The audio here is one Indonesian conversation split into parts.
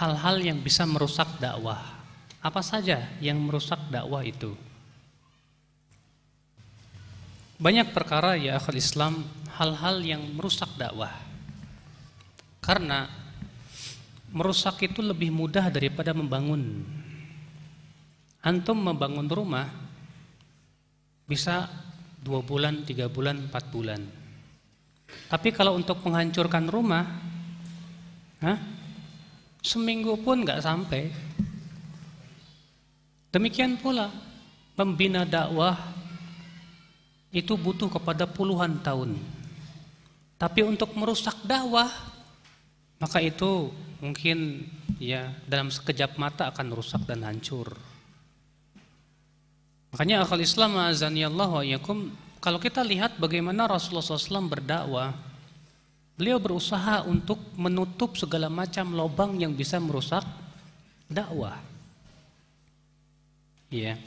hal-hal yang bisa merusak dakwah. Apa saja yang merusak dakwah itu? Banyak perkara ya akhul Islam, hal-hal yang merusak dakwah. Karena merusak itu lebih mudah daripada membangun. Antum membangun rumah bisa 2 bulan, 3 bulan, 4 bulan. Tapi kalau untuk menghancurkan rumah, seminggu pun nggak sampai. Demikian pula membina dakwah itu butuh kepada puluhan tahun. Tapi untuk merusak dakwah, maka itu mungkin ya dalam sekejap mata akan rusak dan hancur. Makanya akal Islam azanillahu wa iyyakum, kalau kita lihat bagaimana Rasulullah SAW berdakwah, beliau berusaha untuk menutup segala macam lubang yang bisa merusak dakwah. Ya.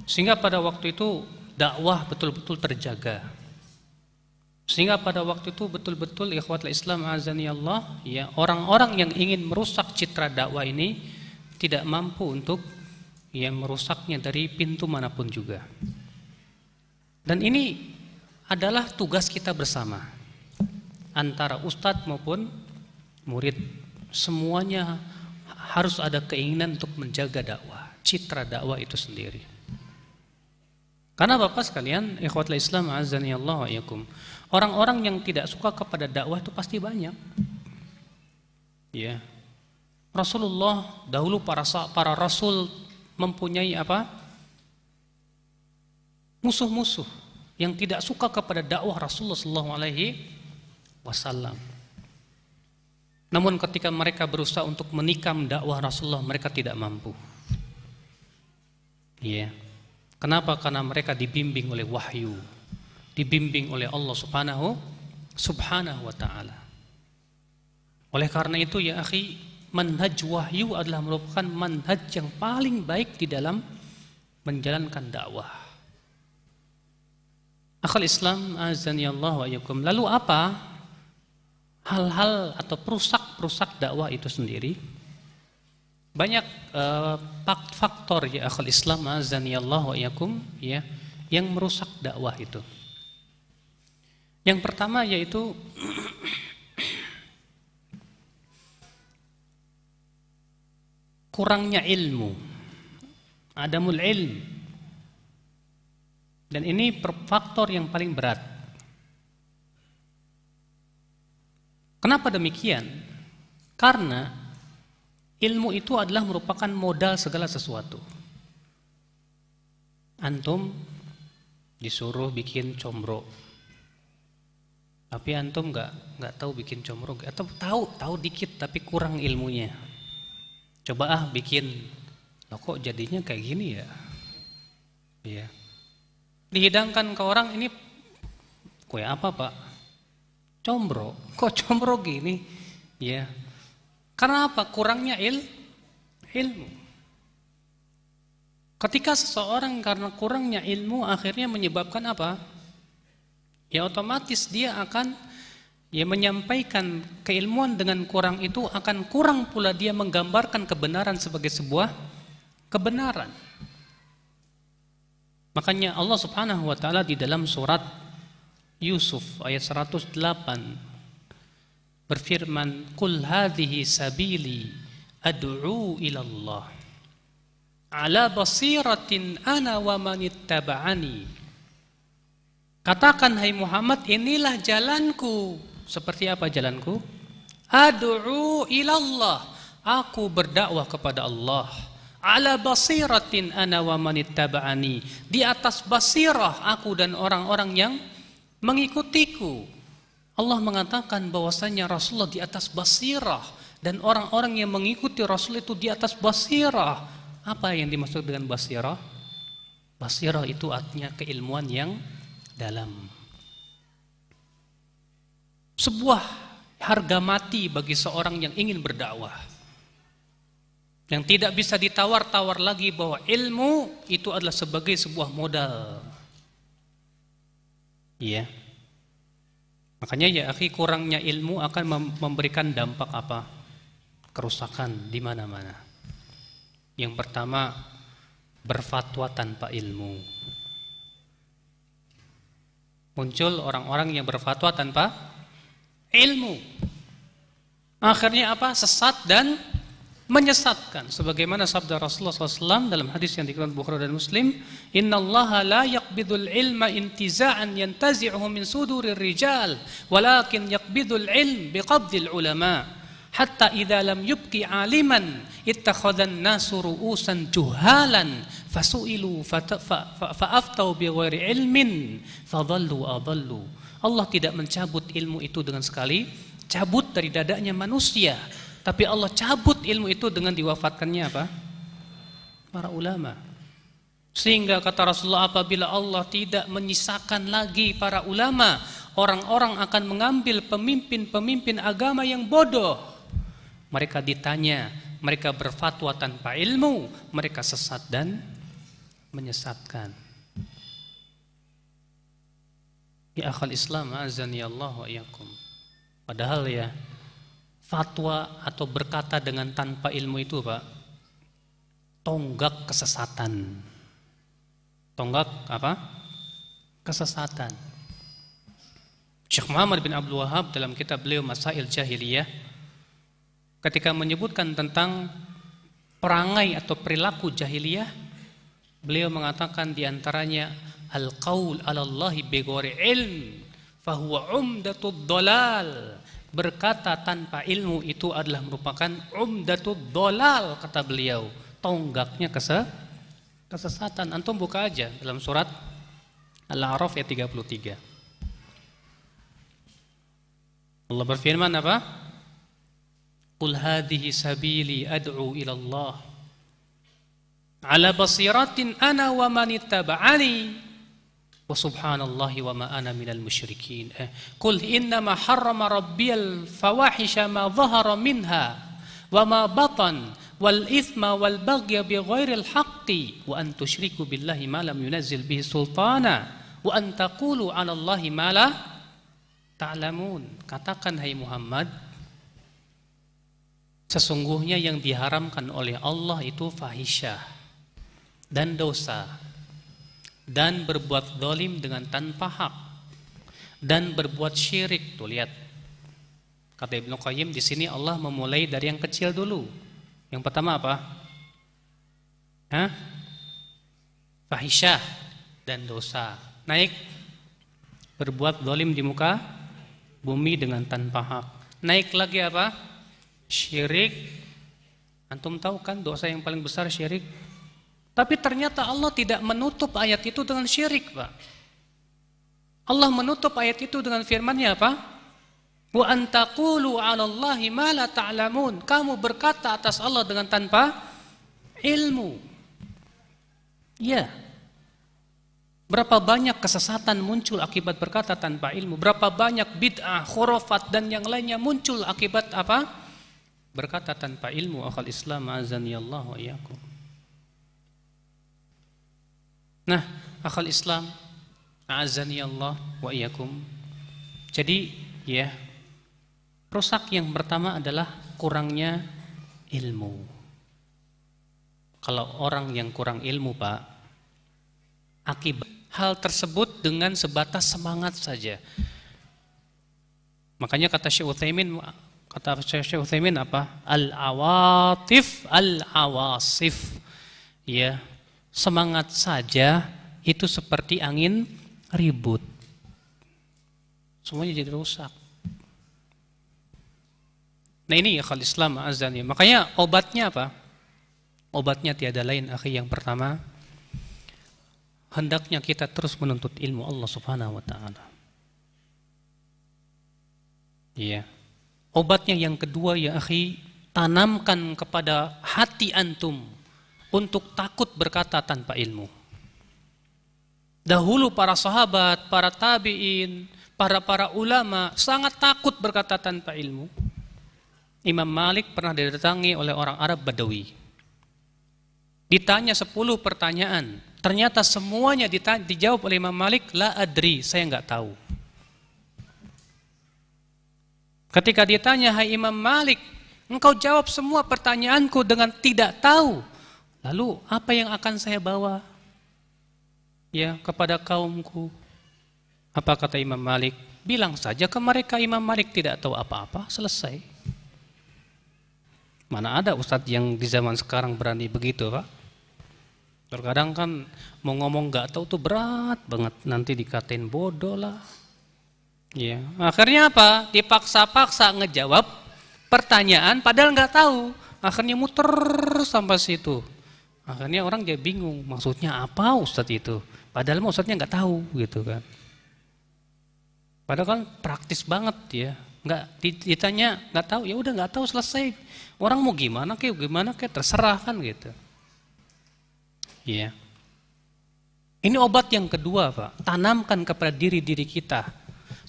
Sehingga pada waktu itu dakwah betul-betul terjaga. Sehingga pada waktu itu betul-betul ikhwatul Islam azanillah, ya, orang-orang yang ingin merusak citra dakwah ini tidak mampu untuk ya merusaknya dari pintu manapun juga. Dan ini adalah tugas kita bersama antara ustadz maupun murid. Semuanya harus ada keinginan untuk menjaga dakwah, citra dakwah itu sendiri. Karena Bapak sekalian, ikhwatul Islam azanillahu wa iyyakum, orang-orang yang tidak suka kepada dakwah itu pasti banyak. Ya. Rasulullah dahulu para rasul mempunyai apa? Musuh-musuh yang tidak suka kepada dakwah Rasulullah sallallahu alaihi wasallam. Namun ketika mereka berusaha untuk menikam dakwah Rasulullah, mereka tidak mampu. Ya. Kenapa? Karena mereka dibimbing oleh wahyu, dibimbing oleh Allah subhanahu wa ta'ala. Oleh karena itu ya akhi, manhaj wahyu adalah merupakan manhaj yang paling baik di dalam menjalankan dakwah. Akhul Islam azanillahu wa iyyakum. Lalu apa hal-hal atau perusak dakwah itu sendiri? Banyak faktor ya akhul Islam azanillahu wa iyyakum, ya, yang merusak dakwah itu. Yang pertama yaitu kurangnya ilmu, adamul ilm. Dan ini faktor yang paling berat. Kenapa demikian? Karena ilmu itu adalah merupakan modal segala sesuatu. Antum disuruh bikin combro, tapi antum nggak tahu bikin combro, atau tahu dikit tapi kurang ilmunya. Coba bikin, loh kok jadinya kayak gini ya? Iya. Dihidangkan ke orang, ini kue apa pak? Combro. Kok combro gini? Ya. Karena apa? Kurangnya ilmu. Ketika seseorang karena kurangnya ilmu akhirnya menyebabkan apa? Ya otomatis dia akan ya menyampaikan keilmuan dengan kurang itu, akan kurang pula dia menggambarkan kebenaran sebagai sebuah kebenaran. Makanya Allah Subhanahu wa taala di dalam surat Yusuf ayat 108 berfirman, "Qul hadhihi sabili ad'u ila Allah ala basiratin ana wa manittaba'ani." Katakan hai Muhammad, inilah jalanku. Seperti apa jalanku? Ad'u ila Allah, aku berdakwah kepada Allah. Ala basiratin ana wa manittaba'ani, di atas basirah aku dan orang-orang yang mengikutiku. Allah mengatakan bahwasanya Rasulullah di atas basirah dan orang-orang yang mengikuti Rasul itu di atas basirah. Apa yang dimaksud dengan basirah? Basirah itu artinya keilmuan yang dalam. Sebuah harga mati bagi seorang yang ingin berdakwah, yang tidak bisa ditawar-tawar lagi, bahwa ilmu itu adalah sebagai sebuah modal. Iya. Makanya ya akhi, kurangnya ilmu akan memberikan dampak apa? kerusakan di mana-mana. Yang pertama, berfatwa tanpa ilmu. Muncul orang-orang yang berfatwa tanpa ilmu. Akhirnya apa? Sesat dan menyesatkan. Sebagaimana sabda Rasulullah SAW dalam hadis yang diriwayatkan Bukhari dan Muslim, Innallaha la yaqbidul ilma intiza'an yantazi'uhu min sudurir rijal, walakin yaqbidul ilm biqabdil ulama. Hatta idza lam yubqi aliman ittakhadhan nasu ru'usan juhalan fasu'ilu fa'aftau bighairi ilmin fadhallu adallu. Allah tidak mencabut ilmu itu dengan sekali cabut dari dadanya manusia, tapi Allah cabut ilmu itu dengan diwafatkannya apa? Para ulama. Sehingga kata Rasulullah, apabila Allah tidak menyisakan lagi para ulama, orang-orang akan mengambil pemimpin-pemimpin agama yang bodoh. Mereka ditanya, mereka berfatwa tanpa ilmu, mereka sesat dan menyesatkan. Ya akhal Islam, azani Allah wa iyyakum. Padahal ya, fatwa atau berkata dengan tanpa ilmu itu Pak, tonggak kesesatan. Tonggak apa? Kesesatan. Syekh Muhammad bin Abdul Wahab dalam kitab beliau Masail Jahiliyah, ketika menyebutkan tentang perangai atau perilaku jahiliyah, beliau mengatakan diantaranya al-qaul 'ala Allahi bighairi ilm fahuwa umdatud dhalal. Berkata tanpa ilmu itu adalah merupakan umdatud dhalal, kata beliau, tonggaknya kesesatan. Antum buka aja dalam surat Al-A'raf ayat 33. Allah berfirman apa? Qul hadhihi sabili ad'u ila Allah ala basiratin ana wa man ittaba'ani wa subhanallahi wa ma ana minal musyrikin. Qul innama harrama rabbiyal fawahisha ma dhahara minha wa ma batan wal ithma wal baghya bighairil haqqi wa an tusyriku billahi ma lam yunazzil bihi sultana wa an taqulu 'ala Allahi ma la ta'lamun. Katakan hai Muhammad, sesungguhnya yang diharamkan oleh Allah itu fahisyah dan dosa, dan berbuat zalim dengan tanpa hak, dan berbuat syirik. Tuh lihat, kata Ibnu Qayyim di sini Allah memulai dari yang kecil dulu. Yang pertama apa? Fahisyah dan dosa. Naik, berbuat zalim di muka bumi dengan tanpa hak. Naik lagi apa? Syirik. Antum tahu kan dosa yang paling besar syirik? Tapi ternyata Allah tidak menutup ayat itu dengan syirik, Pak. Allah menutup ayat itu dengan firman-Nya apa? Wa an taqulu 'ala Allahi ma la ta'lamun. Kamu berkata atas Allah dengan tanpa ilmu. Ya. Berapa banyak kesesatan muncul akibat berkata tanpa ilmu? Berapa banyak bid'ah, khurafat dan yang lainnya muncul akibat apa? Berkata tanpa ilmu. Akhal Islam, azani Allah wa iyyakum. Nah, akhal Islam, azani Allah wa iyyakum. Jadi, ya, rusak yang pertama adalah kurangnya ilmu. Kalau orang yang kurang ilmu, Pak, akibat hal tersebut dengan sebatas semangat saja. Makanya kata Syekh Utsaimin apa? Al-awatif al-awasif. Ya, semangat saja itu seperti angin ribut. Semuanya jadi rusak. Nah ini ya khal Islam azani. Makanya obatnya apa? Obatnya tiada lain, akhi. Yang pertama, hendaknya kita terus menuntut ilmu Allah Subhanahu wa taala. Iya. Obatnya yang kedua ya akhi, tanamkan kepada hati antum untuk takut berkata tanpa ilmu. Dahulu para sahabat, para tabi'in, para ulama sangat takut berkata tanpa ilmu. Imam Malik pernah didatangi oleh orang Arab Badawi. Ditanya 10 pertanyaan, ternyata semuanya dijawab oleh Imam Malik, la adri, saya enggak tahu. Ketika ditanya, hai Imam Malik, Engkau jawab semua pertanyaanku dengan tidak tahu. Lalu apa yang akan saya bawa ya kepada kaumku? Apa kata Imam Malik? Bilang saja ke mereka Imam Malik tidak tahu apa-apa, selesai. Mana ada ustadz yang di zaman sekarang berani begitu, Pak? Terkadang kan mau ngomong nggak tahu tuh berat banget, nanti dikatain bodoh lah. Ya, akhirnya apa? Dipaksa-paksa ngejawab pertanyaan padahal nggak tahu. Akhirnya muter sampai situ. Akhirnya orang dia bingung, maksudnya apa ustadz itu? Padahal ustadznya nggak tahu gitu kan. Padahal kan praktis banget ya. Nggak ditanya nggak tahu, ya udah nggak tahu, selesai. Orang mau gimana kayak terserah kan gitu. Ya. Ini obat yang kedua, Pak. Tanamkan kepada diri kita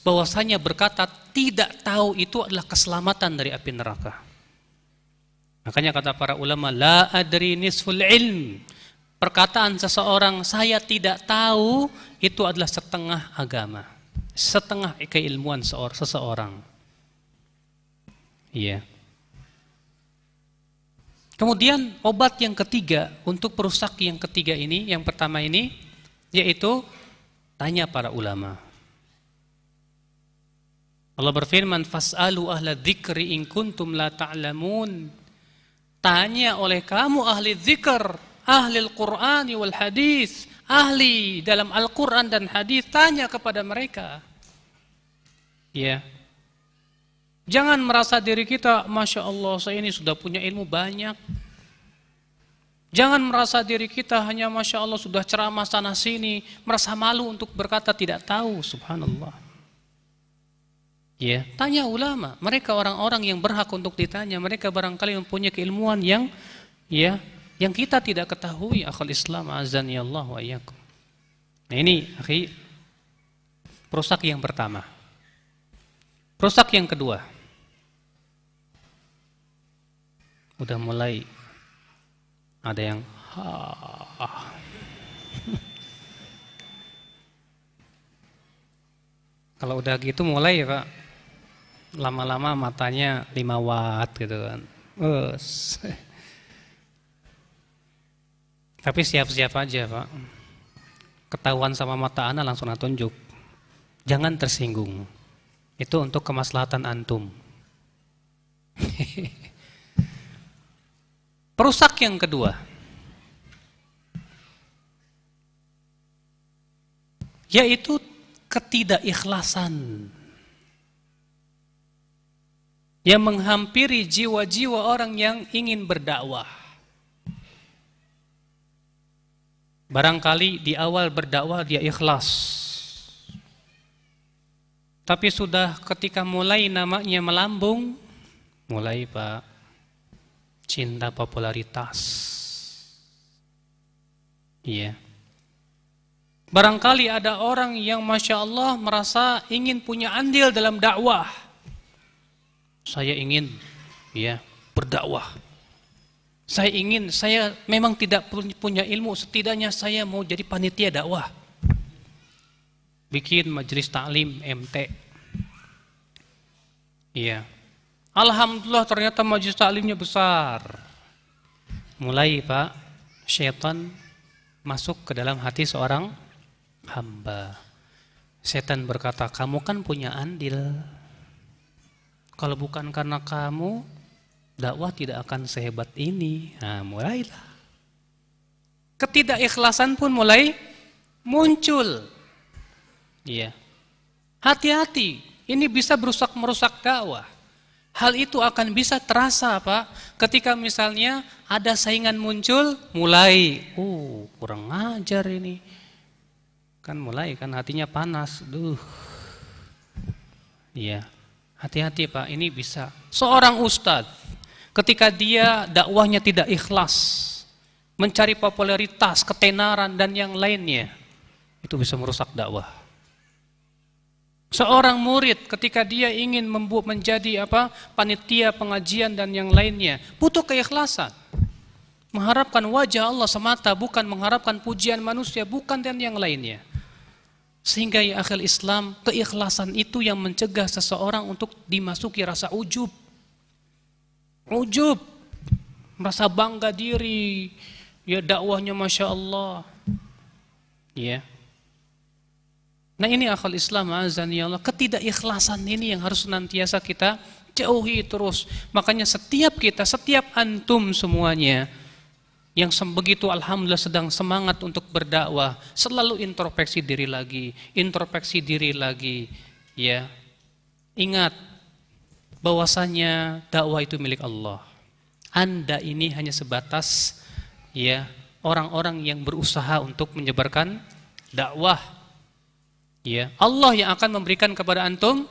bahwasanya berkata tidak tahu itu adalah keselamatan dari api neraka. Makanya kata para ulama, la adri nisful ilm. Perkataan seseorang saya tidak tahu itu adalah setengah agama, setengah keilmuan seseorang. Iya. Kemudian obat yang ketiga untuk perusak yang ketiga ini, yang pertama ini, yaitu tanya para ulama. Allah berfirman, fas'alu ahla dzikri in kuntum la ta'lamun. Tanya oleh kamu ahli dzikr, ahli Al-Qur'an wal hadis, ahli dalam Al-Qur'an dan hadis, tanya kepada mereka. Ya. Jangan merasa diri kita, Masya Allah saya ini sudah punya ilmu banyak. Jangan merasa diri kita hanya Masya Allah sudah ceramah sana sini, merasa malu untuk berkata tidak tahu, subhanallah. Ya, tanya ulama, mereka orang-orang yang berhak untuk ditanya, mereka barangkali mempunyai keilmuan yang yang kita tidak ketahui. Akhul Islam azani Allah wa iyyakum. Nah ini akhi, perusak yang pertama. Perusak yang kedua. Udah mulai ada yang kalau udah gitu mulai ya Pak, lama-lama matanya 5 watt gitu kan. Tapi siap-siap aja Pak, ketahuan sama mata ana langsung tunjuk. Jangan tersinggung, itu untuk kemaslahatan antum. Perusak yang kedua, yaitu ketidakikhlasan yang menghampiri jiwa-jiwa orang yang ingin berdakwah. Barangkali di awal berdakwah dia ikhlas, tapi sudah ketika mulai namanya melambung, mulai Pak, cinta popularitas. Iya. Barangkali ada orang yang Masya Allah merasa ingin punya andil dalam dakwah. Saya ingin berdakwah. Saya memang tidak punya ilmu, setidaknya saya mau jadi panitia dakwah. Bikin majelis taklim MT. Iya. Alhamdulillah ternyata majelis taklimnya besar. Mulai Pak, syaitan masuk ke dalam hati seorang hamba. Setan berkata, kamu kan punya andil. Kalau bukan karena kamu, dakwah tidak akan sehebat ini. Nah, mulailah. Ketidakikhlasan pun mulai muncul. Iya. Hati-hati, ini bisa merusak dakwah. Hal itu akan bisa terasa Pak, ketika misalnya ada saingan muncul, mulai, kurang ajar ini. Kan mulai kan hatinya panas. Iya. Hati-hati Pak, ini bisa. Seorang ustadz, ketika dia dakwahnya tidak ikhlas, mencari popularitas, ketenaran dan yang lainnya, itu bisa merusak dakwah. Seorang murid ketika dia ingin menjadi panitia pengajian dan yang lainnya, butuh keikhlasan. Mengharapkan wajah Allah semata, bukan mengharapkan pujian manusia, bukan dan yang lainnya. Sehingga ya akhil Islam, keikhlasan itu yang mencegah seseorang untuk dimasuki rasa ujub. ujub, merasa bangga diri, ya dakwahnya Masya Allah. Ya. Nah ini akal Islam, azani Allah, ketidakikhlasan ini yang harus senantiasa kita jauhi terus. Makanya setiap kita, setiap antum semuanya yang begitu alhamdulillah sedang semangat untuk berdakwah, selalu introspeksi diri lagi, ya. Ingat bahwasanya dakwah itu milik Allah. Anda ini hanya sebatas, ya, orang-orang yang berusaha untuk menyebarkan dakwah. Ya, Allah yang akan memberikan kepada antum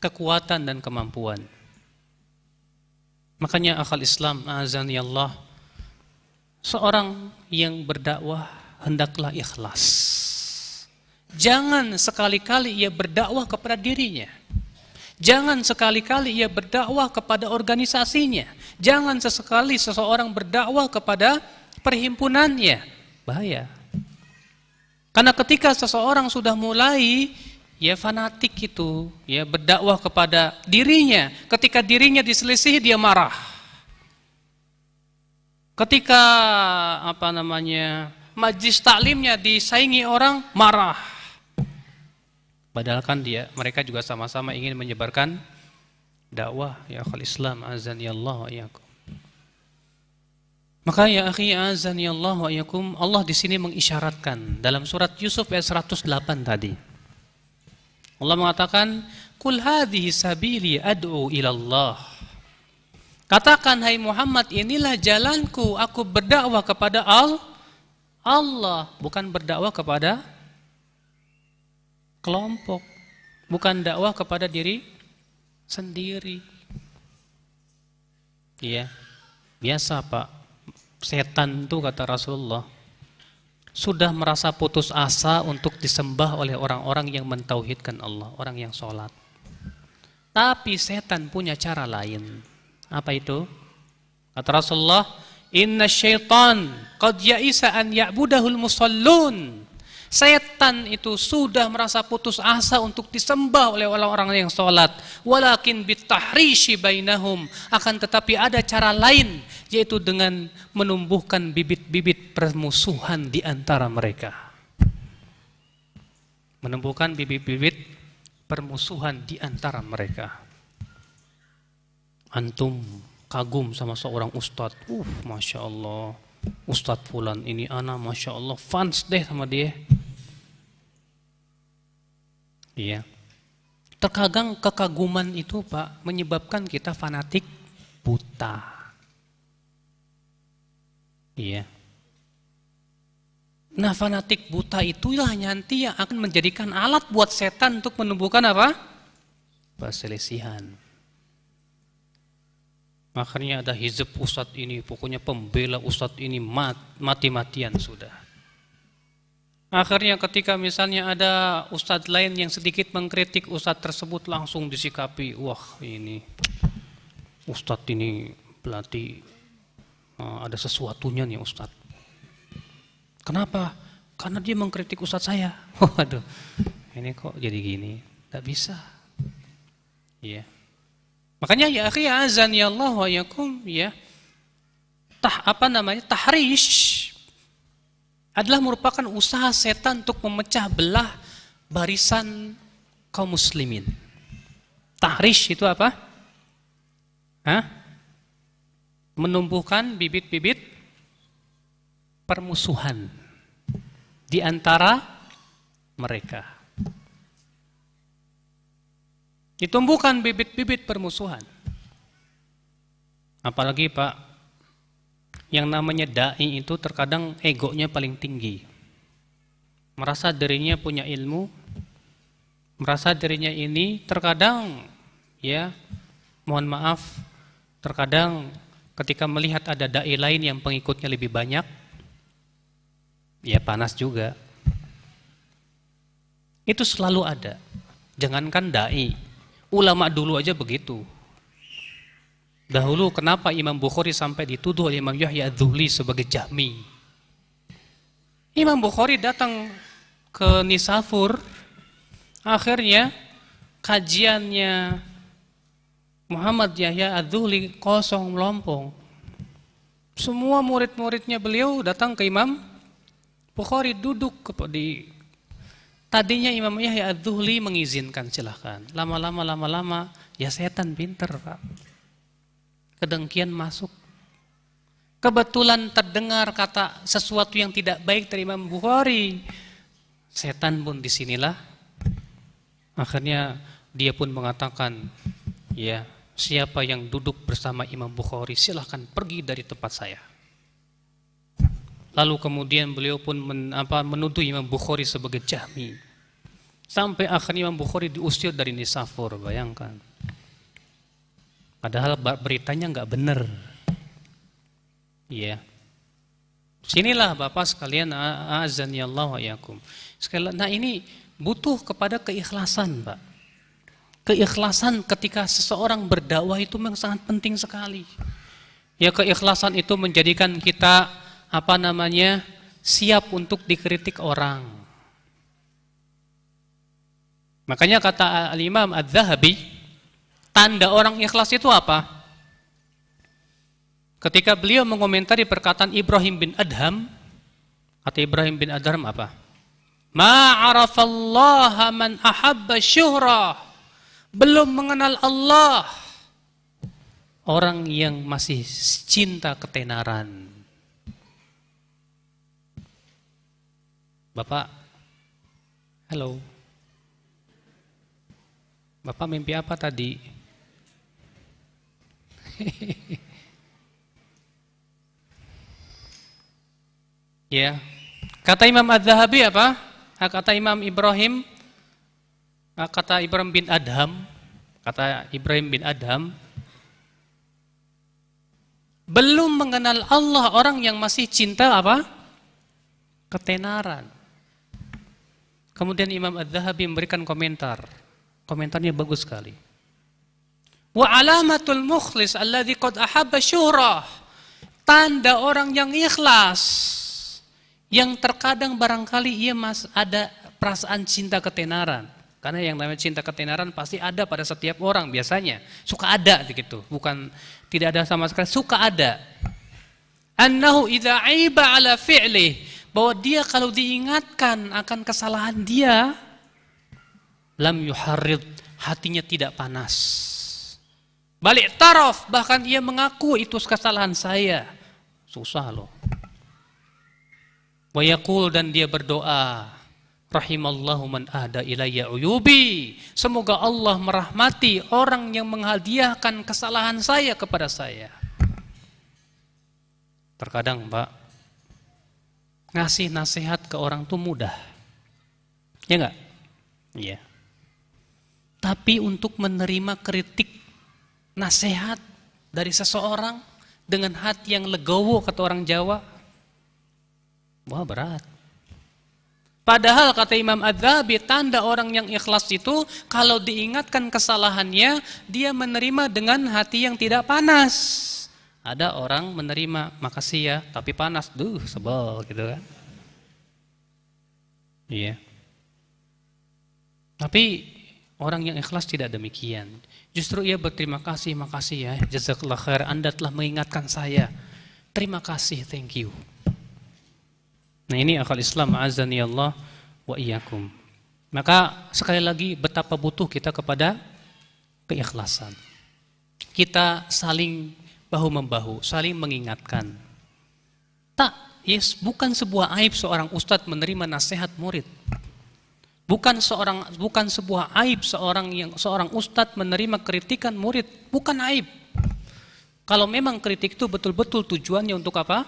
kekuatan dan kemampuan. Makanya akal Islam, azani Allah, seorang yang berdakwah hendaklah ikhlas. Jangan sekali-kali ia berdakwah kepada dirinya. Jangan sekali-kali ia berdakwah kepada organisasinya. Jangan sesekali seseorang berdakwah kepada perhimpunannya. Bahaya. Karena ketika seseorang sudah mulai ya fanatik itu, ya berdakwah kepada dirinya, ketika dirinya diselisihi dia marah. Ketika majlis taklimnya disaingi orang, marah. Padahal kan mereka juga sama-sama ingin menyebarkan dakwah ya akhul Islam, azani Allah wa iyyakum. Maka ya akhi azani Allah wa iyyakum, Allah di sini mengisyaratkan dalam surat Yusuf ayat 108 tadi. Allah mengatakan, "Qul hadhihi sabili ad'u ila Allah." Katakan hai Muhammad, inilah jalanku, aku berdakwah kepada Allah, bukan berdakwah kepada kelompok, bukan dakwah kepada diri sendiri. Iya, biasa Pak, setan itu kata Rasulullah sudah merasa putus asa untuk disembah oleh orang-orang yang mentauhidkan Allah, orang yang sholat. Tapi setan punya cara lain. Apa itu? Kata Rasulullah, "Inna syaitan qad ya'isa an ya'budahul musallun." Setan itu sudah merasa putus asa untuk disembah oleh orang-orang yang sholat. Walakin bitahrishi bainahum, akan tetapi ada cara lain, yaitu dengan menumbuhkan bibit-bibit permusuhan di antara mereka. Menumbuhkan bibit-bibit permusuhan di antara mereka. Antum kagum sama seorang ustadz, Masya Allah, Ustadz Fulan ini ana Masya Allah fans deh sama dia. Iya. Terkadang kekaguman itu Pak menyebabkan kita fanatik buta. Iya. Nah fanatik buta itulah nanti yang akan menjadikan alat buat setan untuk menumbuhkan apa? Perselisihan. Akhirnya ada hizb ustadz ini, pokoknya pembela ustadz ini mati-matian sudah. Akhirnya ketika misalnya ada ustadz lain yang sedikit mengkritik ustadz tersebut, langsung disikapi, wah ini ustadz ini berarti ada sesuatunya nih ustadz. Kenapa? Karena dia mengkritik ustadz saya. Waduh, ini kok jadi gini? Gak bisa. Iya. Makanya ya akhi azan ya Allah wa yakum, ya. Tahrish adalah merupakan usaha setan untuk memecah belah barisan kaum muslimin. Tahrish itu apa? Menumbuhkan bibit-bibit permusuhan di antara mereka. Ditumbuhkan bibit-bibit permusuhan. Apalagi Pak, yang namanya da'i itu terkadang egonya paling tinggi. Merasa dirinya punya ilmu, merasa dirinya ini terkadang, ya, mohon maaf, terkadang ketika melihat ada da'i lain yang pengikutnya lebih banyak, ya panas juga. Itu selalu ada. Jangankan da'i, ulama dulu aja begitu. Dahulu kenapa Imam Bukhari sampai dituduh oleh Imam Yahya Adz-Dzuhli sebagai Jahmi? Imam Bukhari datang ke Nisafur, akhirnya kajiannya Muhammad Yahya Adz-Dzuhli kosong melompong. Semua murid-muridnya beliau datang ke Imam Bukhari, duduk di. Tadinya Imam Yahya Adz-Dzuhli mengizinkan, silahkan. Lama-lama ya setan pinter, Pak. Kedengkian masuk. Kebetulan terdengar kata sesuatu yang tidak baik dari Imam Bukhari. Setan pun disinilah. Akhirnya dia pun mengatakan, ya, siapa yang duduk bersama Imam Bukhari silahkan pergi dari tempat saya. Lalu kemudian beliau pun menuduh Imam Bukhari sebagai Jahmi. Sampai akhirnya Imam Bukhari diusir dari Nisapur, bayangkan. Padahal beritanya nggak benar. Ya. Sinilah Bapak sekalian, azani Allah wa iyyakum. Nah ini butuh kepada keikhlasan, Pak. Keikhlasan ketika seseorang berdakwah itu memang sangat penting sekali. Ya, keikhlasan itu menjadikan kita siap untuk dikritik orang. Makanya kata Al-Imam Adz-Dzahabi, tanda orang ikhlas itu apa? Ketika beliau mengomentari perkataan Ibrahim bin Adham, kata Ibrahim bin Adham apa? Ma'arafallaha man ahabba syuhrah. Belum mengenal Allah orang yang masih cinta ketenaran. Bapak, halo. Bapak mimpi apa tadi? Ya, kata Imam Adz-Dzahabi apa? Kata Imam Ibrahim, kata Ibrahim bin Adham, belum mengenal Allah orang yang masih cinta apa? Ketenaran. Kemudian Imam Adz-Dzahabi memberikan komentar. Komentarnya bagus sekali. Wa alamatul mukhlis alladzi qad ahabba syuhrah. Tanda orang yang ikhlas, yang terkadang barangkali ia ada perasaan cinta ketenaran. Karena yang namanya cinta ketenaran pasti ada pada setiap orang biasanya. Suka ada gitu, bukan tidak ada sama sekali, suka ada. Annahu idza aiba ala fi'li, bahwa dia kalau diingatkan akan kesalahan dia, lam yuharrid, hatinya tidak panas. Balik taraf, bahkan ia mengaku itu kesalahan saya. Susah loh. Wa yaqul, dan dia berdoa, rahimallahu man ahda ilayya uyubi. Semoga Allah merahmati orang yang menghadiahkan kesalahan saya kepada saya. Terkadang, Pak, ngasih nasihat ke orang itu mudah. Ya enggak? Iya. Tapi untuk menerima kritik, nasihat dari seseorang dengan hati yang legowo, kata orang Jawa, wah berat. Padahal kata Imam Adz-Dzahabi, tanda orang yang ikhlas itu kalau diingatkan kesalahannya, dia menerima dengan hati yang tidak panas. Ada orang menerima, makasih ya, tapi panas, sebel gitu kan. Iya. Tapi orang yang ikhlas tidak demikian. Justru ia berterima kasih, makasih ya, jazakallah khair, Anda telah mengingatkan saya. Terima kasih, thank you. Nah ini akal Islam, azani Allah wa iyyakum. Maka sekali lagi betapa butuh kita kepada keikhlasan. Kita saling bahu-membahu, saling mengingatkan. Bukan sebuah aib seorang ustadz menerima nasihat murid. Bukan sebuah aib seorang ustadz menerima kritikan murid, bukan aib. Kalau memang kritik itu betul-betul tujuannya untuk apa?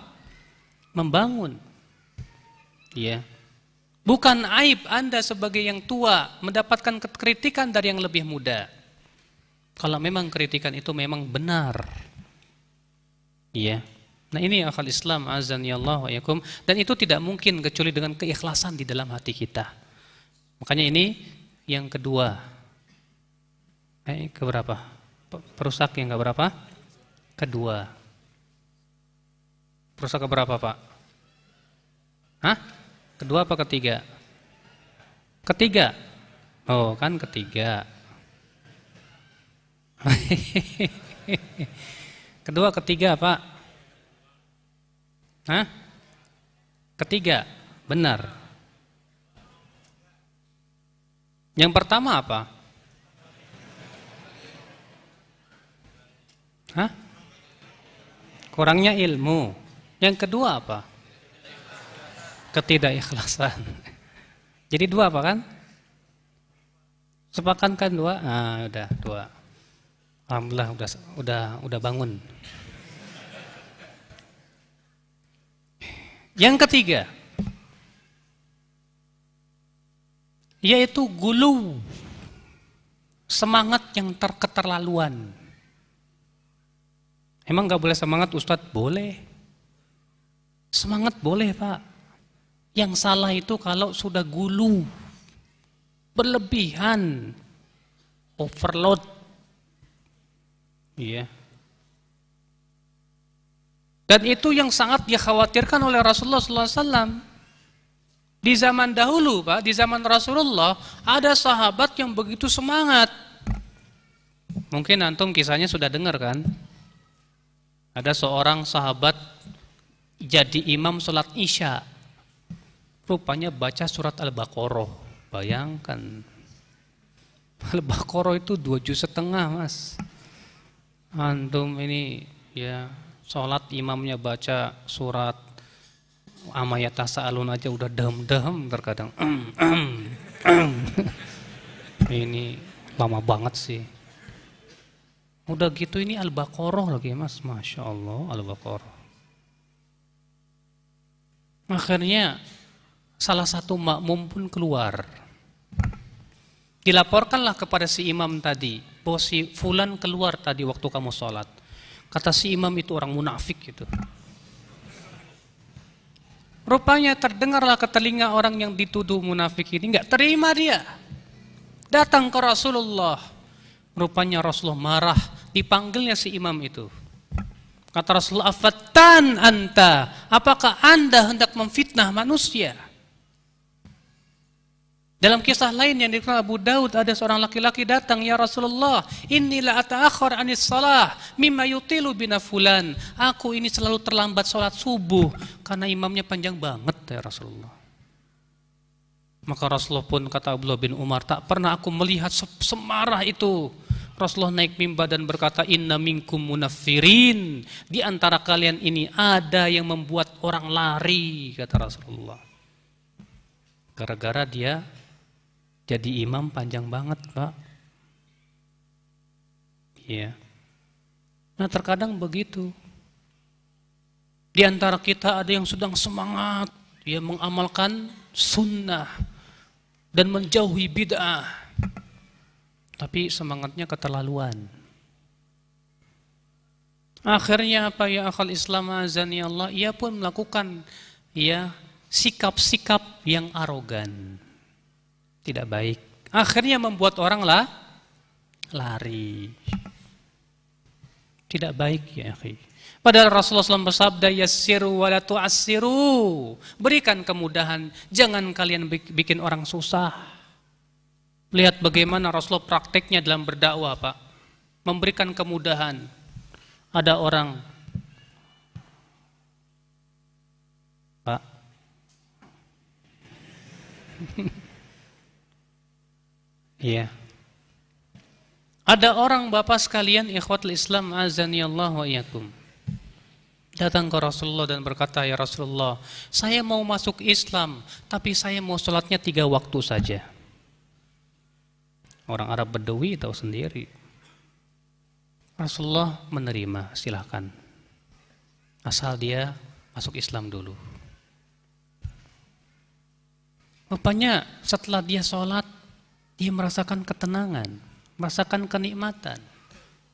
Membangun. Ya. Bukan aib Anda sebagai yang tua mendapatkan kritikan dari yang lebih muda. Kalau memang kritikan itu memang benar. Ya. Nah ini akal Islam, azani Allah wa iyyakum, dan itu tidak mungkin kecuali dengan keikhlasan di dalam hati kita. Makanya ini yang kedua. Keberapa? Perusak yang keberapa? Kedua. Perusak keberapa, Pak? Hah? Kedua apa ketiga? Ketiga. Oh, kan ketiga. Kedua, ketiga Pak? Hah? Ketiga, benar. Yang pertama apa? Hah? Kurangnya ilmu. Yang kedua apa? Ketidakikhlasan. Jadi dua apa kan? Sepakatkan dua? Ah, udah dua. Alhamdulillah udah bangun. Yang ketiga, yaitu gulu, semangat yang keterlaluan. Emang nggak boleh semangat Ustadz? Boleh. Semangat boleh Pak. Yang salah itu kalau sudah gulu, berlebihan, overload. Iya. Dan itu yang sangat dikhawatirkan oleh Rasulullah SAW. Di zaman dahulu Pak, di zaman Rasulullah, ada sahabat yang begitu semangat. Mungkin antum kisahnya sudah dengar kan? Ada seorang sahabat jadi imam sholat isya. Rupanya baca surat Al-Baqarah. Bayangkan. Al-Baqarah itu 2,5 juz Mas. Antum ini ya sholat imamnya baca surat Amayata Sa'alun aja udah dahem-dahem terkadang. Ini lama banget sih. Udah gitu ini Al-Baqarah lagi Mas. Masya Allah Al-Baqarah. Akhirnya salah satu makmum pun keluar. Dilaporkanlah kepada si imam tadi, bahwa si fulan keluar tadi waktu kamu sholat. Kata si imam itu orang munafik gitu. Rupanya terdengarlah ke telinga orang yang dituduh munafik ini, nggak terima dia. Datang ke Rasulullah. Rupanya Rasulullah marah, dipanggilnya si imam itu. Kata Rasulullah, "Afattan anta? Apakah Anda hendak memfitnah manusia?" Dalam kisah lain yang dikatakan Abu Daud, ada seorang laki-laki datang, "Ya Rasulullah, inni la ata'akhkhar 'anis shalah mimma yutilu bina fulan." Aku ini selalu terlambat sholat subuh karena imamnya panjang banget ya Rasulullah. Maka Rasulullah pun kata Abdullah bin Umar, tak pernah aku melihat semarah itu. Rasulullah naik mimbar dan berkata, "Inna minkum munaffirin." Di antara kalian ini ada yang membuat orang lari, kata Rasulullah. Gara-gara dia jadi imam panjang banget, Pak. Iya. Nah, terkadang begitu. Di antara kita ada yang sedang semangat, dia mengamalkan sunnah dan menjauhi bid'ah. Tapi semangatnya keterlaluan. Akhirnya apa ya akhal Islam azani Allah, ia pun melakukan ya sikap-sikap yang arogan. Tidak baik. Akhirnya membuat orang lari. Tidak baik ya akhi. Padahal Rasulullah SAW bersabda, "Yassiru wa la tu'assiru." Berikan kemudahan, jangan kalian bikin orang susah. Lihat bagaimana Rasulullah prakteknya dalam berdakwah, Pak. Memberikan kemudahan. Ada orang, Pak. Iya. Ada orang Bapak sekalian, ikhwatul Islam azani Allah wa iyyakum. Datang ke Rasulullah dan berkata, "Ya Rasulullah, saya mau masuk Islam, tapi saya mau sholatnya 3 waktu saja." Orang Arab Bedawi tahu sendiri. Rasulullah menerima, silahkan. Asal dia masuk Islam dulu. Rupanya setelah dia sholat, dia merasakan ketenangan, merasakan kenikmatan.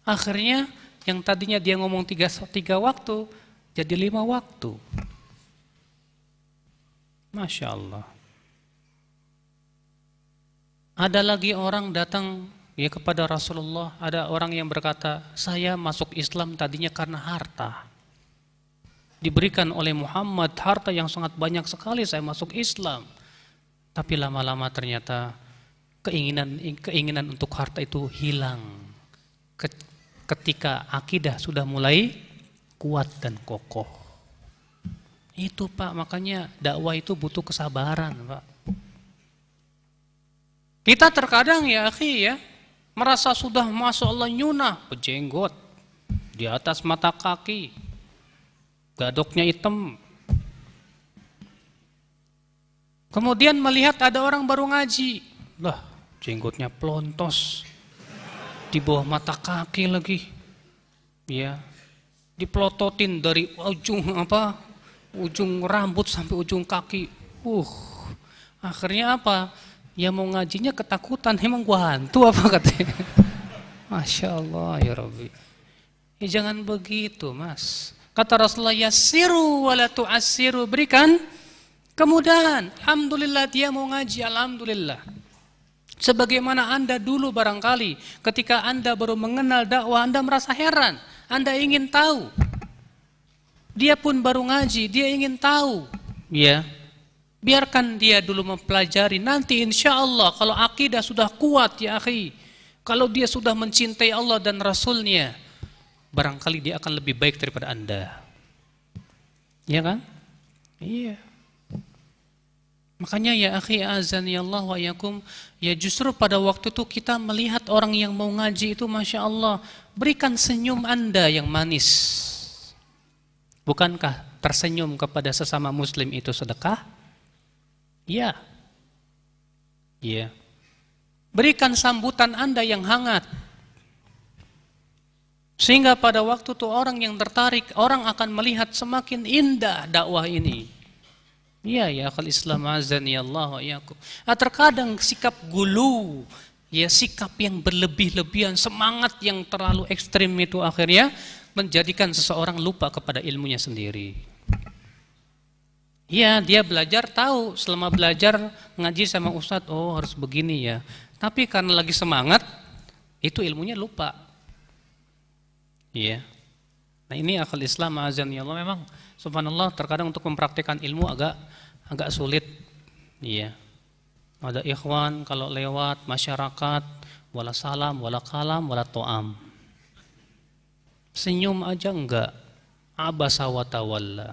Akhirnya yang tadinya dia ngomong 3 waktu, jadi 5 waktu. Masya Allah. Ada lagi orang datang ya kepada Rasulullah, ada orang yang berkata, "Saya masuk Islam tadinya karena harta. Diberikan oleh Muhammad harta yang sangat banyak sekali, saya masuk Islam. Tapi lama-lama ternyata keinginan untuk harta itu hilang ketika akidah sudah mulai kuat dan kokoh. Itu Pak, makanya dakwah itu butuh kesabaran Pak. Kita terkadang ya akhi ya, merasa sudah Masya Allah nyunah, berjenggot, di atas mata kaki, gadoknya hitam. Kemudian melihat ada orang baru ngaji, lah jenggotnya pelontos, di bawah mata kaki lagi, ya, dipelototin dari ujung rambut sampai ujung kaki. Akhirnya apa? Ya mau ngajinya ketakutan, emang gua hantu apa katanya. Masya Allah ya Rabbi. Ya jangan begitu Mas. Kata Rasulullah, yassiru wala tu'assiru, berikan kemudahan. Alhamdulillah dia mau ngaji, alhamdulillah. Sebagaimana Anda dulu barangkali ketika Anda baru mengenal dakwah, Anda merasa heran, Anda ingin tahu. Dia pun baru ngaji, dia ingin tahu. Ya, biarkan dia dulu mempelajari. Nanti insya Allah kalau akidah sudah kuat ya akhi, kalau dia sudah mencintai Allah dan Rasulnya, barangkali dia akan lebih baik daripada Anda. Iya kan? Iya. Makanya ya akhi azani Allah wa yakum, ya justru pada waktu itu kita melihat orang yang mau ngaji itu Masya Allah, berikan senyum Anda yang manis. Bukankah tersenyum kepada sesama muslim itu sedekah? Ya. Ya. Berikan sambutan Anda yang hangat. Sehingga pada waktu itu orang yang tertarik, orang akan melihat semakin indah dakwah ini. Ya akhul Islam azani Allah wa iyyakum. Terkadang sikap gulu, ya sikap yang berlebih-lebihan, semangat yang terlalu ekstrim itu akhirnya menjadikan seseorang lupa kepada ilmunya sendiri. Ya, dia belajar tahu, selama belajar ngaji sama ustadz, oh harus begini ya. Tapi karena lagi semangat, itu ilmunya lupa. Iya. Nah ini akal Islam azani Allah, memang subhanallah terkadang untuk mempraktikkan ilmu agak sulit. Iya. Ada ikhwan kalau lewat masyarakat, wala salam, wala kalam, wala to'am. Senyum aja enggak. Abasa wa tawalla.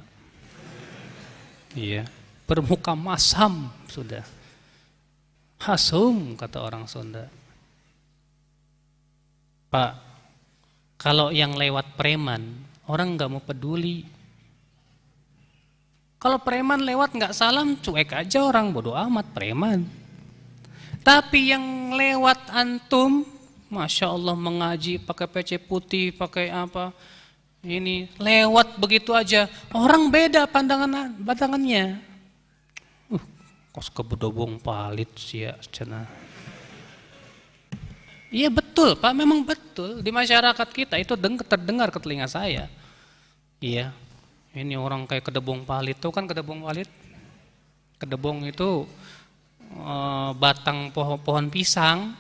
Iya, bermuka masam sudah. Hasum kata orang Sunda. Pak, kalau yang lewat preman, orang nggak mau peduli. Kalau preman lewat nggak salam, cuek aja orang, bodoh amat preman. Tapi yang lewat antum, Masya Allah mengaji pakai peci putih, pakai apa? Ini lewat begitu aja, orang beda pandangannya. Kos kebedobong palit sia cenah. Iya betul Pak, memang betul di masyarakat kita itu terdengar ke telinga saya. Iya, ini orang kayak kedebong palit, tuh kan kedebong palit. Kedebong itu batang pohon pisang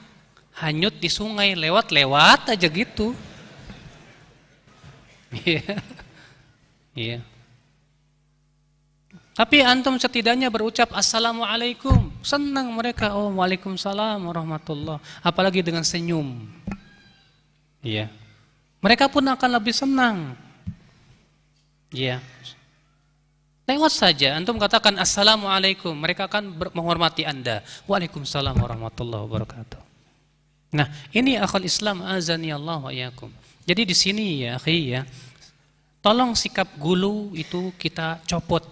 hanyut di sungai, lewat aja gitu. Iya. Tapi antum setidaknya berucap assalamualaikum, senang mereka. Oh waalaikumsalam warahmatullah. Apalagi dengan senyum. Iya. Mereka pun akan lebih senang. Iya. Lewat saja antum katakan assalamualaikum, mereka akan menghormati Anda. Waalaikumsalam warahmatullahi wabarakatuh. Nah, ini akhul Islam azani Allah wa iyyakum. Jadi di sini ya akhi ya, tolong sikap gulu itu kita copot.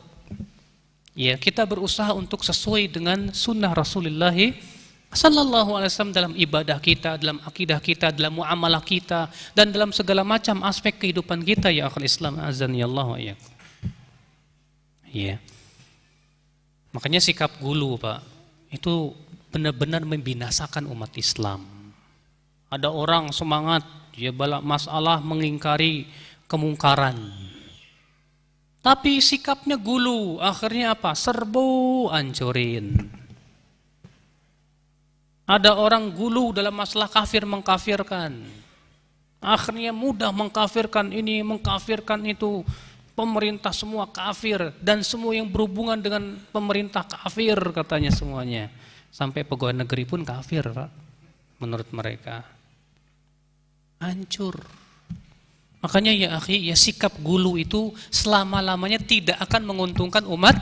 Ya, kita berusaha untuk sesuai dengan sunnah Rasulullah sallallahu alaihi wasallam dalam ibadah kita, dalam akidah kita, dalam muamalah kita, dan dalam segala macam aspek kehidupan kita ya akhul Islam azani Allah wa iyyakum. Ya. Makanya sikap gulu Pak, itu benar-benar membinasakan umat Islam. Ada orang semangat dia balak masalah mengingkari kemungkaran. Tapi sikapnya gulu, akhirnya apa? Serbu ancurin. Ada orang gulu dalam masalah kafir mengkafirkan. Akhirnya mudah mengkafirkan ini, mengkafirkan itu. Pemerintah semua kafir dan semua yang berhubungan dengan pemerintah kafir katanya semuanya. Sampai pegawai negeri pun kafir Pak, menurut mereka. hancur. Makanya ya akhi, ya sikap gulu itu selama-lamanya tidak akan menguntungkan umat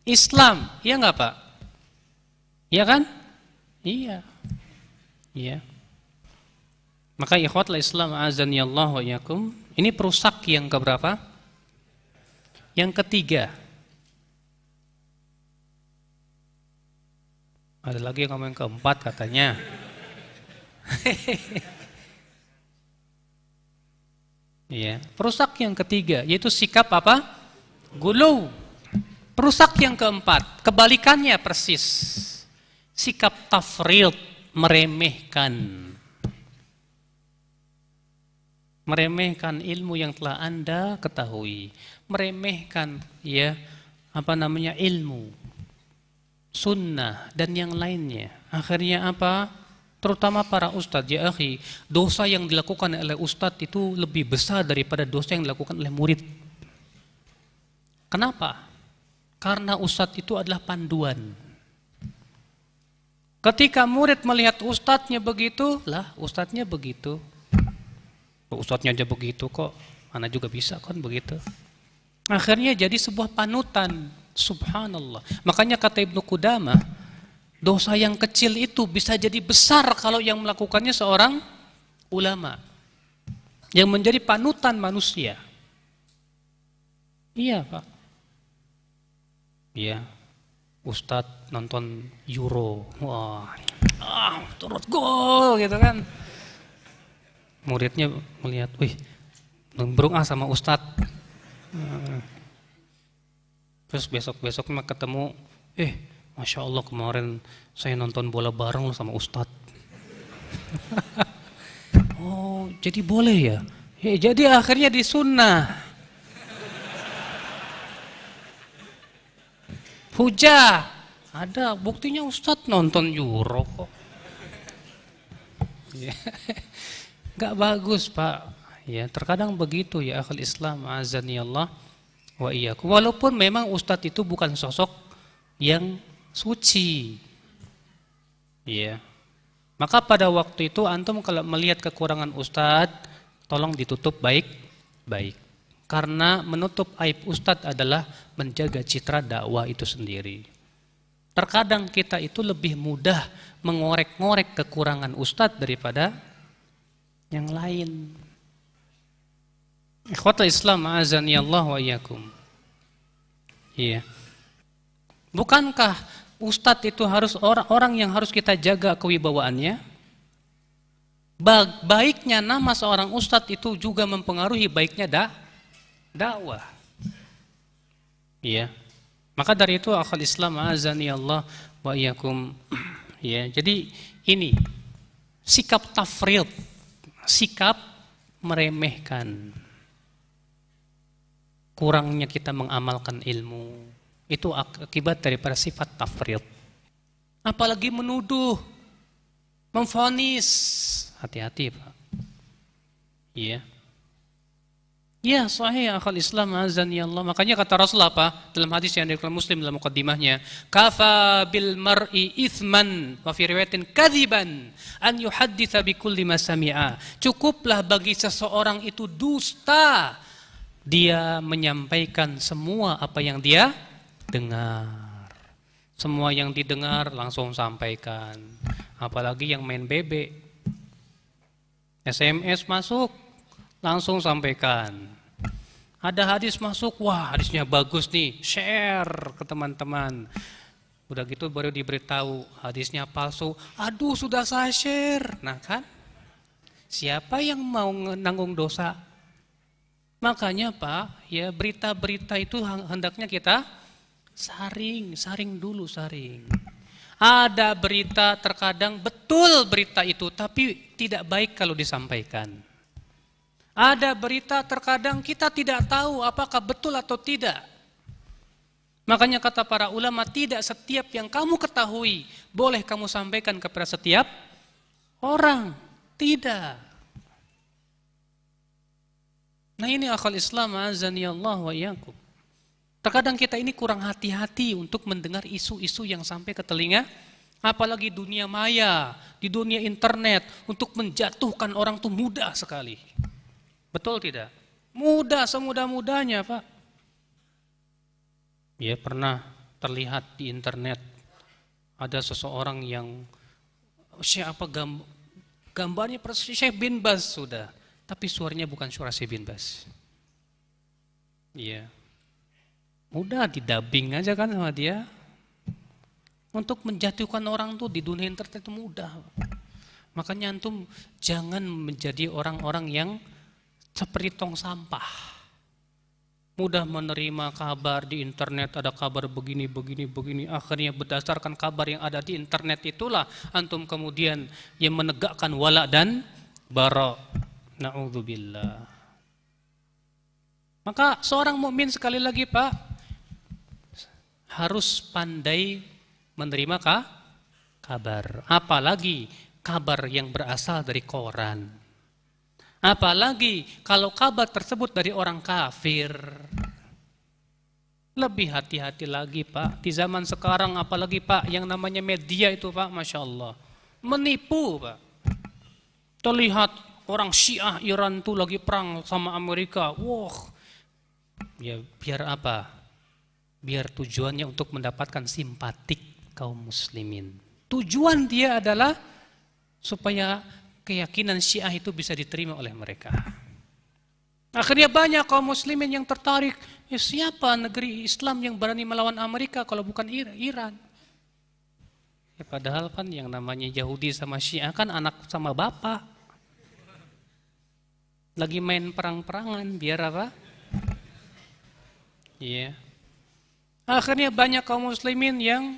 Islam. Iya enggak, Pak? Iya kan? Iya. Iya. Maka ikhwatul Islam azanillahu wa iyyakum, ini perusak yang keberapa? Yang ketiga. Ada lagi yang ngomong yang keempat katanya. Iya, perusak yang ketiga yaitu sikap apa? Gulu. Perusak yang keempat, kebalikannya persis. Sikap tafrid, meremehkan. Meremehkan ilmu yang telah Anda ketahui. Meremehkan ya, ilmu, sunnah dan yang lainnya. Akhirnya apa? Terutama para ustadz, ya akhi, dosa yang dilakukan oleh ustadz itu lebih besar daripada dosa yang dilakukan oleh murid. Kenapa? Karena ustadz itu adalah panduan. Ketika murid melihat ustadznya begitu, lah ustadznya begitu. Ustadznya aja begitu kok, mana juga bisa kan begitu. Akhirnya jadi sebuah panutan, subhanallah. Makanya kata Ibnu Qudamah, dosa yang kecil itu bisa jadi besar kalau yang melakukannya seorang ulama yang menjadi panutan manusia. Iya, Pak. Iya. Ustadz nonton Euro. Wah, turut gol gitu kan. Muridnya melihat, wih, nembrung sama Ustadz. Terus besok-besoknya ketemu, Masya Allah kemarin saya nonton bola bareng sama Ustadz. Oh, jadi boleh ya? Jadi akhirnya disunnah. Hujah. Ada buktinya Ustadz nonton Euro kok. Gak bagus, Pak. Ya, terkadang begitu ya akhul Islam azani Allah wa iyyakum. Walaupun memang Ustadz itu bukan sosok yang suci. Iya. Maka pada waktu itu antum kalau melihat kekurangan ustadz, tolong ditutup baik-baik. Karena menutup aib ustadz adalah menjaga citra dakwah itu sendiri. Terkadang kita itu lebih mudah mengorek-ngorek kekurangan ustadz daripada yang lain. Ikhwatul Islam azani Allah wa iyyakum. Iya. Bukankah ustadz itu harus orang yang harus kita jaga kewibawaannya? Baiknya nama seorang ustadz itu juga mempengaruhi baiknya dakwah. Iya. Maka dari itu akhul Islam azani Allah wa iyyakum. Ya, jadi ini sikap tafrid, sikap meremehkan. Kurangnya kita mengamalkan ilmu. Itu akibat daripada sifat tafrid. Apalagi menuduh, memvonis. Hati-hati, Pak. Iya. Ya, sahih akhul Islam azani Allah. Makanya kata Rasul apa? Dalam hadis yang diriwayatkan Muslim dalam muqaddimahnya, kafa bil mar'i ithman wa fi riwayatin kadziban an yuhadditsa bi kulli ma sami'a. Cukuplah bagi seseorang itu dusta dia menyampaikan semua apa yang dia dengar. Semua yang didengar langsung sampaikan. Apalagi yang main bebek. SMS masuk, langsung sampaikan. Ada hadis masuk, wah hadisnya bagus nih, share ke teman-teman. Udah gitu baru diberitahu hadisnya palsu. Aduh sudah saya share. Nah kan, siapa yang mau nanggung dosa? Makanya Pak, ya berita-berita itu hendaknya kita saring dulu. Ada berita terkadang betul berita itu, tapi tidak baik kalau disampaikan. Ada berita terkadang kita tidak tahu apakah betul atau tidak. Makanya kata para ulama, tidak setiap yang kamu ketahui boleh kamu sampaikan kepada setiap orang. Tidak. Nah ini akhul Islam azani Allah wa iyyakum. Terkadang kita ini kurang hati-hati untuk mendengar isu-isu yang sampai ke telinga Apalagi dunia maya, di dunia internet, untuk menjatuhkan orang itu mudah sekali. Betul tidak? Mudah, semudah-mudahnya Pak. Ya pernah terlihat di internet, ada seseorang yang siapa gambarnya persis Syekh bin Baz sudah, tapi suaranya bukan suara Syekh bin Baz. Iya. Mudah didubbing aja kan sama dia. Untuk menjatuhkan orang tuh di dunia internet itu mudah. Makanya antum jangan menjadi orang-orang yang seperti tong sampah. Mudah menerima kabar di internet, ada kabar begini. Akhirnya berdasarkan kabar yang ada di internet itulah antum kemudian yang menegakkan wala dan bara. Na'udzubillah. Maka seorang mukmin sekali lagi Pak harus pandai menerima kabar, apalagi kabar yang berasal dari koran, apalagi kalau kabar tersebut dari orang kafir. Lebih hati-hati lagi Pak, di zaman sekarang apalagi Pak yang namanya media itu Pak, Masya Allah, menipu Pak. Terlihat orang Syiah Iran tuh lagi perang sama Amerika, wah, ya biar apa? Biar tujuannya untuk mendapatkan simpatik kaum muslimin. Tujuan dia adalah supaya keyakinan Syiah itu bisa diterima oleh mereka. Akhirnya banyak kaum muslimin yang tertarik, ya siapa negeri Islam yang berani melawan Amerika kalau bukan Iran? Ya padahal kan yang namanya Yahudi sama Syiah kan anak sama bapak. Lagi main perang-perangan, biar apa? Iya. Akhirnya banyak kaum muslimin yang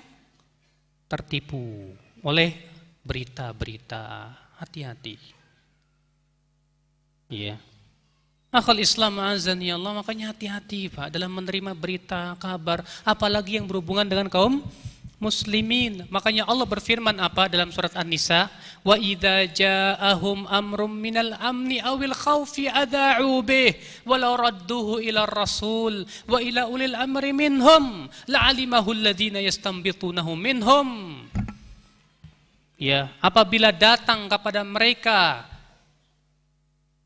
tertipu oleh berita-berita. Hati-hati. Iya. Akhal Islam azani Allah, makanya hati-hati Pak dalam menerima berita, kabar, apalagi yang berhubungan dengan kaum muslimin. Makanya Allah berfirman apa dalam surat An-Nisa? Wa idza ja'ahum amrum minal amni awil khaufi adha'u bih walau radduhu ila rasul wa ila ulil amri minhum la'alimahu alladhina yastanbitunahu minhum. Ya, apabila datang kepada mereka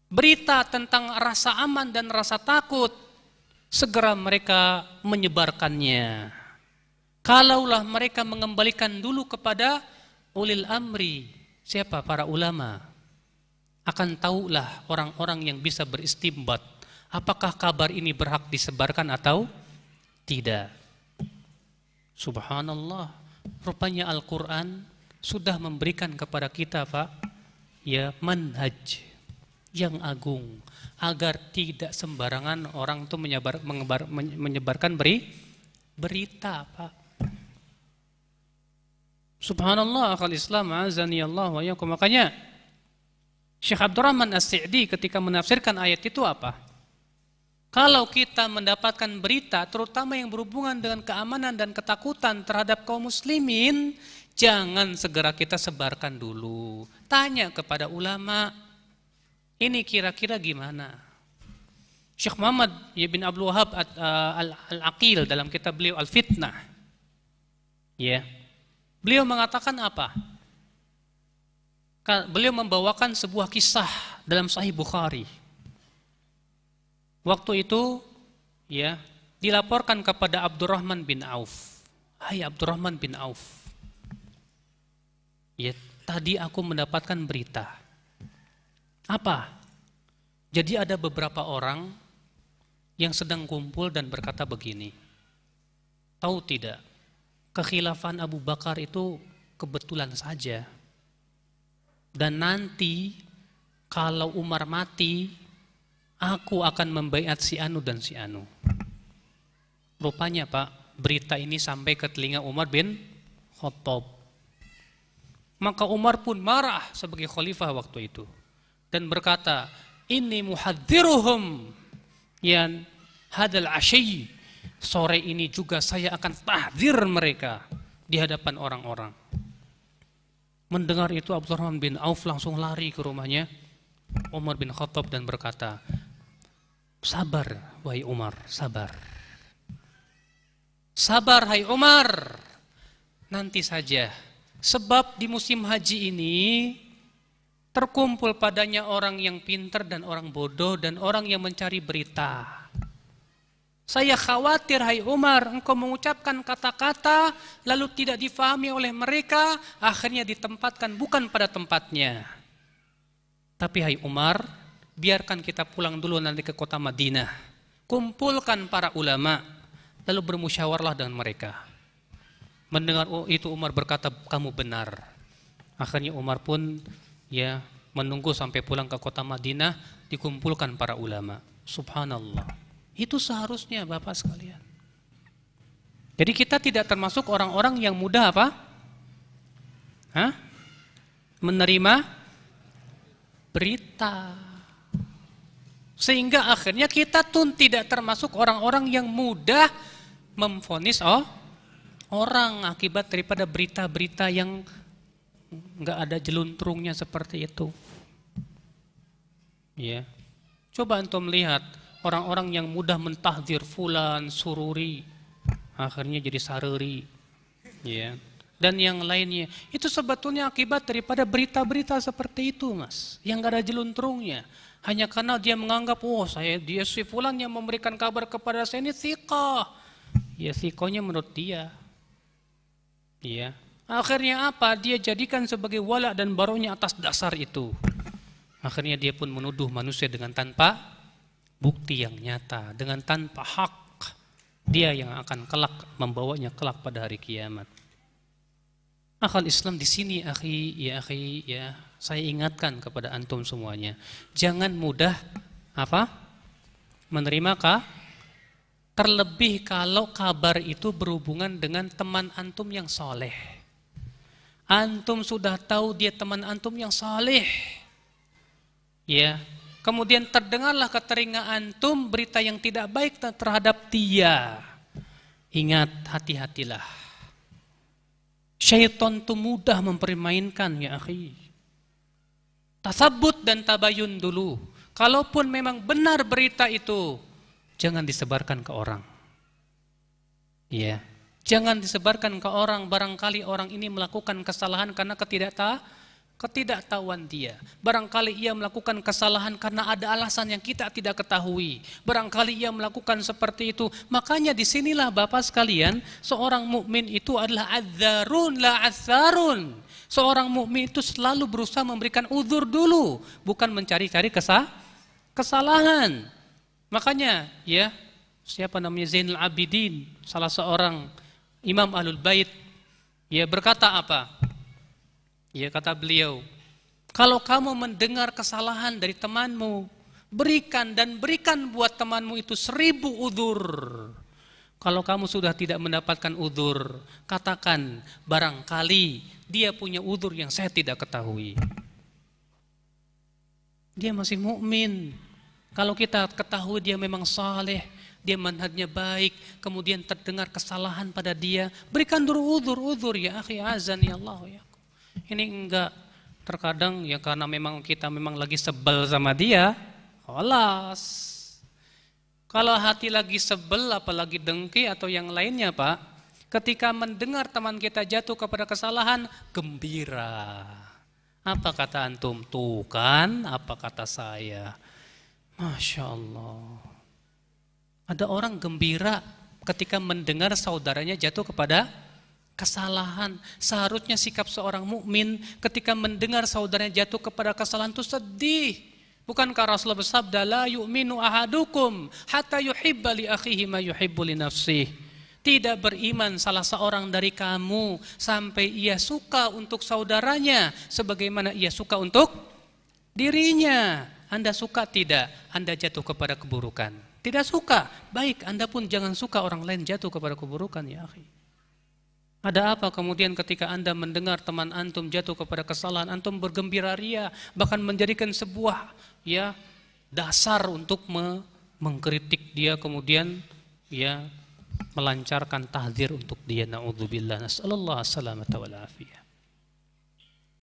berita tentang rasa aman dan rasa takut, segera mereka menyebarkannya. Kalaulah mereka mengembalikan dulu kepada ulil amri, siapa? Para ulama, akan tahulah orang-orang yang bisa beristimbat apakah kabar ini berhak disebarkan atau tidak. Subhanallah, rupanya Al-Quran sudah memberikan kepada kita Pak, ya, manhaj yang agung agar tidak sembarangan orang itu menyebarkan berita Pak. Subhanallah, akal Islam azani Allah wa iyyakum. Makanya Syekh Abdurrahman As-Sa'di ketika menafsirkan ayat itu apa? Kalau kita mendapatkan berita terutama yang berhubungan dengan keamanan dan ketakutan terhadap kaum muslimin, jangan segera kita sebarkan dulu. Tanya kepada ulama, ini kira-kira gimana? Syekh Muhammad bin Abdul Wahab Al-Aqil dalam kitab beliau Al-Fitnah, ya, beliau mengatakan apa? Beliau membawakan sebuah kisah dalam Sahih Bukhari. Waktu itu, ya, dilaporkan kepada Abdurrahman bin Auf. Hai Abdurrahman bin Auf, ya, tadi aku mendapatkan berita. Apa? Jadi ada beberapa orang yang sedang kumpul dan berkata begini, tahu tidak, kekhilafan Abu Bakar itu kebetulan saja. Dan nanti kalau Umar mati, aku akan membaiat si Anu dan si Anu. Rupanya Pak, berita ini sampai ke telinga Umar bin Khattab. Maka Umar pun marah sebagai khalifah waktu itu dan berkata, inni muhadziruhum yan hadal asyi, sore ini juga saya akan tahdzir mereka di hadapan orang-orang. Mendengar itu Abdurrahman bin Auf langsung lari ke rumahnya Umar bin Khattab dan berkata, sabar wahai Umar, sabar. Sabar hai Umar, nanti saja Sebab di musim haji ini terkumpul padanya orang yang pintar dan orang bodoh dan orang yang mencari berita. Saya khawatir, hai Umar, engkau mengucapkan kata-kata lalu tidak difahami oleh mereka, akhirnya ditempatkan bukan pada tempatnya. Tapi hai Umar, biarkan kita pulang dulu nanti ke kota Madinah. Kumpulkan para ulama, lalu bermusyawarah dengan mereka. Mendengar itu Umar berkata, kamu benar. Akhirnya Umar pun menunggu sampai pulang ke kota Madinah, dikumpulkan para ulama. Subhanallah. Itu seharusnya Bapak sekalian. Jadi kita tidak termasuk orang-orang yang mudah apa? Menerima berita. Sehingga akhirnya kita pun tidak termasuk orang-orang yang mudah memvonis orang akibat daripada berita-berita yang nggak ada jeluntrungnya seperti itu. Ya. Coba antum lihat orang-orang yang mudah mentahdir fulan, sururi, akhirnya jadi sareri, ya, dan yang lainnya. Itu sebetulnya akibat daripada berita-berita seperti itu, Mas, yang gak ada jeluntrungnya. Hanya karena dia menganggap, dia si fulan yang memberikan kabar kepada saya ini thiqah. Ya, thiqahnya menurut dia. Ya. Akhirnya apa? Dia jadikan sebagai wala dan baronya atas dasar itu. Akhirnya dia pun menuduh manusia dengan tanpa bukti yang nyata, dengan tanpa hak. Dia yang akan kelak membawanya kelak pada hari kiamat. Akal Islam di sini, akhi, saya ingatkan kepada antum semuanya, jangan mudah menerima terlebih kalau kabar itu berhubungan dengan teman antum yang soleh. Antum sudah tahu dia teman antum yang soleh, ya. Kemudian terdengarlah ke telinga antum berita yang tidak baik terhadap dia. Ingat, hati-hatilah. Syaitan itu mudah mempermainkan, ya akhi. Tasabbut dan tabayun dulu. Kalaupun memang benar berita itu, jangan disebarkan ke orang. Ya, jangan disebarkan ke orang. Barangkali orang ini melakukan kesalahan karena ketidaktahuan dia. Barangkali ia melakukan kesalahan karena ada alasan yang kita tidak ketahui. Barangkali ia melakukan seperti itu. Makanya disinilah Bapak sekalian, seorang mukmin itu adalah adzarun la atsarun. Seorang mukmin itu selalu berusaha memberikan uzur dulu, bukan mencari-cari kesalahan. Makanya siapa namanya Zainul Abidin, salah seorang imam Ahlul Bait, berkata apa? Kata beliau, kalau kamu mendengar kesalahan dari temanmu, berikan buat temanmu itu 1000 uzur. Kalau kamu sudah tidak mendapatkan uzur, katakan barangkali dia punya uzur yang saya tidak ketahui. Dia masih mukmin. Kalau kita ketahui dia memang saleh, dia manhajnya baik, kemudian terdengar kesalahan pada dia, berikan dulu uzur, ya akhi, azani Allah ya. Ini enggak, terkadang karena memang kita lagi sebel sama dia, alas. Kalau hati lagi sebel, apalagi dengki atau yang lainnya Pak, ketika mendengar teman kita jatuh kepada kesalahan, gembira. Apa kata antum? Tuh kan, apa kata saya? Masya Allah. Ada orang gembira ketika mendengar saudaranya jatuh kepada kesalahan. Seharusnya sikap seorang mukmin ketika mendengar saudaranya jatuh kepada kesalahan itu sedih. Bukankah Rasulullah bersabda, la yu'minu ahadukum hatta yuhibba li akhihi ma yuhibbu li nafsihi. Tidak beriman salah seorang dari kamu sampai ia suka untuk saudaranya sebagaimana ia suka untuk dirinya. Anda suka tidak? Anda jatuh kepada keburukan. Tidak suka? Baik, Anda pun jangan suka orang lain jatuh kepada keburukan, ya akhi. Ada apa kemudian ketika Anda mendengar teman antum jatuh kepada kesalahan, antum bergembira ria, bahkan menjadikan sebuah dasar untuk mengkritik dia, kemudian melancarkan tahdzir untuk dia. Na'udzubillah, nasallallahu salamata wal afiyah.